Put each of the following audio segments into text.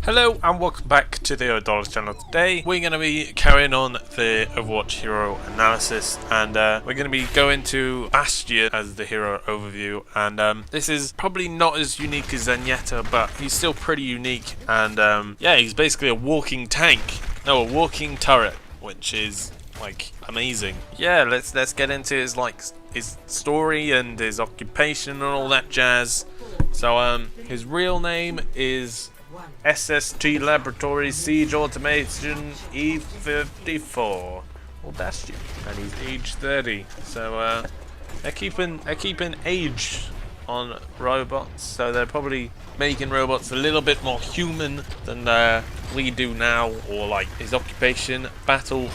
Hello and welcome back to the Ohadollar channel. Today we're going to be carrying on the Overwatch hero analysis, and we're going to be going to Bastion as the hero overview. And this is probably not as unique as Zenyatta, but he's still pretty unique. And yeah, he's basically a walking tank, no, a walking turret, which is like amazing. Yeah, let's get into his story and his occupation and all that jazz. So his real name is SST Laboratories Siege Automation E54 or Bastion, and he's age 30. So they're keeping age on robots, so they're probably making robots a little bit more human than we do now. Or like his occupation, battle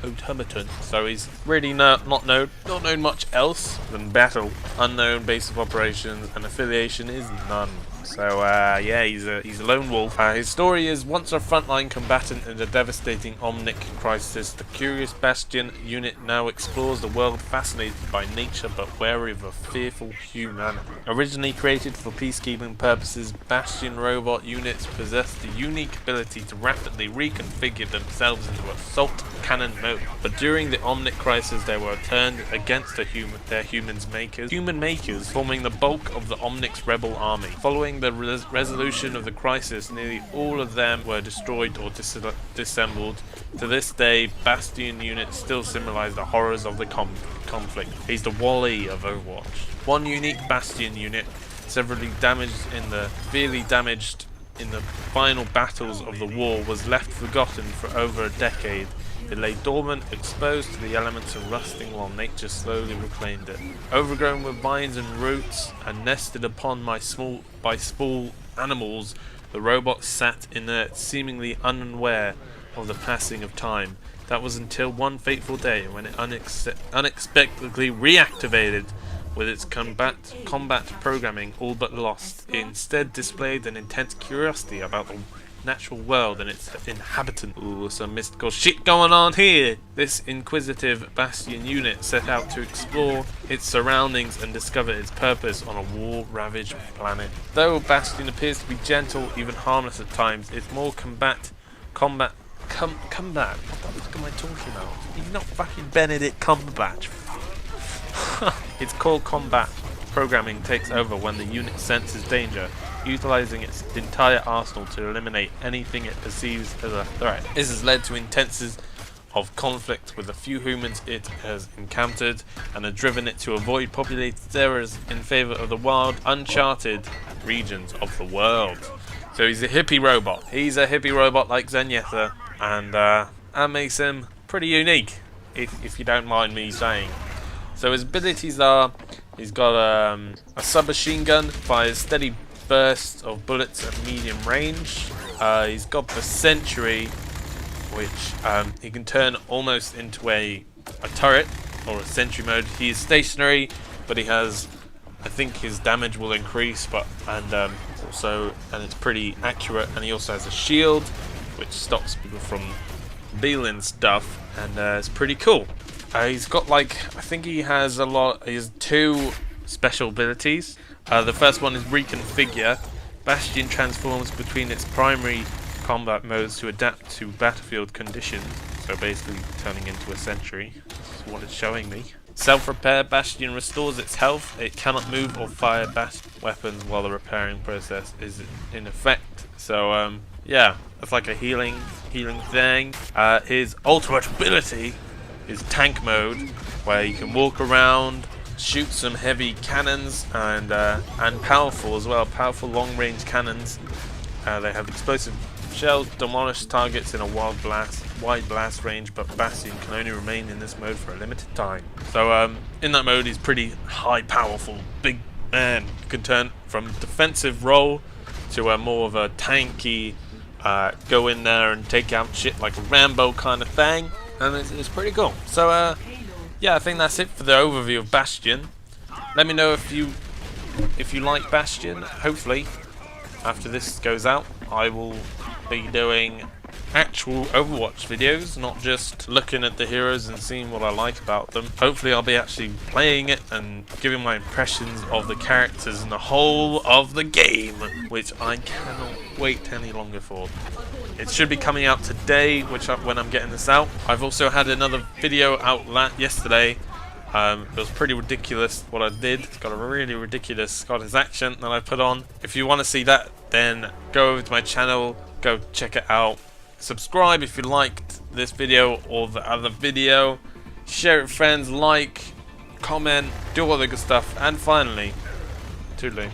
automaton. So he's really not known much else than battle, unknown, base of operations, and affiliation is none. So yeah, he's a lone wolf. His story is: once a frontline combatant in the devastating Omnic crisis, the curious Bastion unit now explores the world, fascinated by nature but wary of a fearful humanity. Originally created for peacekeeping purposes, Bastion robot units possess the unique ability to rapidly reconfigure themselves into assault cannon mode. But during the Omnic crisis, they were turned against their human makers, forming the bulk of the Omnic's rebel army. Following the resolution of the crisis, nearly all of them were destroyed or disassembled. To this day, Bastion units still symbolize the horrors of the conflict. He's the Wall-E of Overwatch. One unique Bastion unit, severely damaged in the final battles of the war, was left forgotten for over a decade. It lay dormant, exposed to the elements and rusting while nature slowly reclaimed it. Overgrown with vines and roots and nested upon by small animals, the robot sat inert, seemingly unaware of the passing of time. That was until one fateful day when it unexpectedly reactivated. With its combat programming all but lost, it instead displayed an intense curiosity about the natural world and its inhabitants. Ooh, some mystical shit going on here. This inquisitive Bastion unit set out to explore its surroundings and discover its purpose on a war-ravaged planet. Though Bastion appears to be gentle, even harmless at times, it's more combat. What the fuck am I talking about? He's not fucking Benedict Cumberbatch. Its core combat programming takes over when the unit senses danger, utilizing its entire arsenal to eliminate anything it perceives as a threat. This has led to intensities of conflict with the few humans it has encountered, and has driven it to avoid populated areas in favor of the wild, uncharted regions of the world. So he's a hippie robot. He's a hippie robot like Zenyatta, and that makes him pretty unique, if you don't mind me saying. So his abilities are: he's got a submachine gun, fires steady bursts of bullets at medium range. He's got the sentry, which he can turn almost into a turret or a sentry mode. He is stationary, but he has, I think his damage will increase, and it's pretty accurate. And he also has a shield, which stops people from dealing stuff, and it's pretty cool. He's got I think he has two special abilities. The first one is reconfigure. Bastion transforms between its primary combat modes to adapt to battlefield conditions. So basically turning into a sentry. That's what it's showing me. Self-repair. Bastion restores its health. It cannot move or fire weapons while the repairing process is in effect. So yeah, that's like a healing thing. His ultimate ability is tank mode, where you can walk around, shoot some heavy cannons, and powerful as well, powerful long-range cannons. They have explosive shells, demolish targets in a wide blast range, but Bastion can only remain in this mode for a limited time. So in that mode, he's pretty high, powerful, big man. You can turn from defensive role to more of a tanky, go in there and take out shit like a Rambo kind of thing. And it's pretty cool. So yeah, I think that's it for the overview of Bastion. Let me know if you like Bastion. Hopefully, after this goes out, I will be doing actual Overwatch videos, not just looking at the heroes and seeing what I like about them. Hopefully I'll be actually playing it and giving my impressions of the characters and the whole of the game, which I cannot wait any longer for. It should be coming out today, when I'm getting this out. I've also had another video out yesterday. It was pretty ridiculous what I did. It's got a really ridiculous Scottish accent that I put on. If you want to see that, then go over to my channel, go check it out. Subscribe if you liked this video or the other video. Share it with friends, like, comment, do all the good stuff. And finally, toodaloo.